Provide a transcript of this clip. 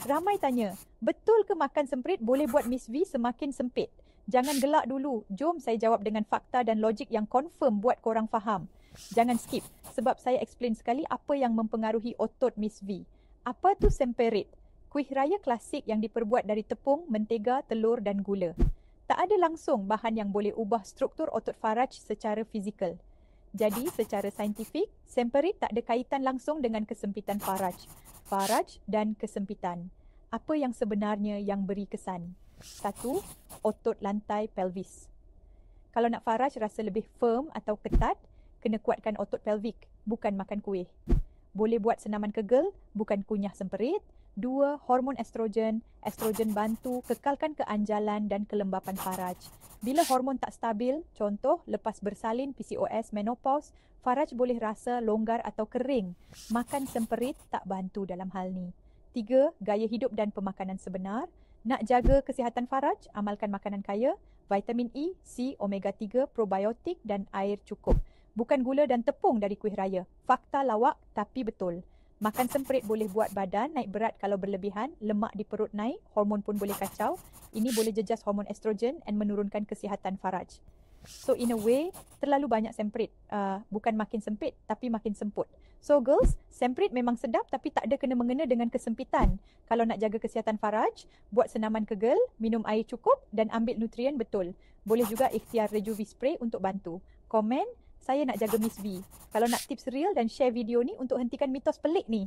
Ramai tanya, betul ke makan semprit boleh buat Miss V semakin sempit? Jangan gelak dulu. Jom saya jawab dengan fakta dan logik yang confirm buat korang faham. Jangan skip sebab saya explain sekali apa yang mempengaruhi otot Miss V. Apa tu semperit? Kuih raya klasik yang diperbuat dari tepung, mentega, telur dan gula. Tak ada langsung bahan yang boleh ubah struktur otot faraj secara fizikal. Jadi, secara saintifik, semperit tak ada kaitan langsung dengan kesempitan faraj. Faraj dan kesempitan. Apa yang sebenarnya yang beri kesan? 1. Otot lantai pelvis. Kalau nak faraj rasa lebih firm atau ketat, kena kuatkan otot pelvik, bukan makan kuih. Boleh buat senaman kegel, bukan kunyah semperit. 2. Hormon estrogen. Estrogen bantu kekalkan keanjalan dan kelembapan faraj. Bila hormon tak stabil, contoh lepas bersalin PCOS, menopause, faraj boleh rasa longgar atau kering. Makan semperit tak bantu dalam hal ni. 3. Gaya hidup dan pemakanan sebenar. Nak jaga kesihatan faraj, amalkan makanan kaya, vitamin E, C, omega 3, probiotik dan air cukup. Bukan gula dan tepung dari kuih raya. Fakta lawak tapi betul. Makan semperit boleh buat badan naik berat kalau berlebihan, lemak di perut naik, hormon pun boleh kacau. Ini boleh jejas hormon estrogen dan menurunkan kesihatan faraj. So in a way, terlalu banyak semperit. Bukan makin sempit tapi makin semput. So girls, semperit memang sedap tapi tak ada kena-mengena dengan kesempitan. Kalau nak jaga kesihatan faraj, buat senaman kegel, minum air cukup dan ambil nutrien betul. Boleh juga ikhtiar Rejuvi Spray untuk bantu. Komen, saya nak jaga Miss V. Kalau nak tips real dan share video ni untuk hentikan mitos pelik ni.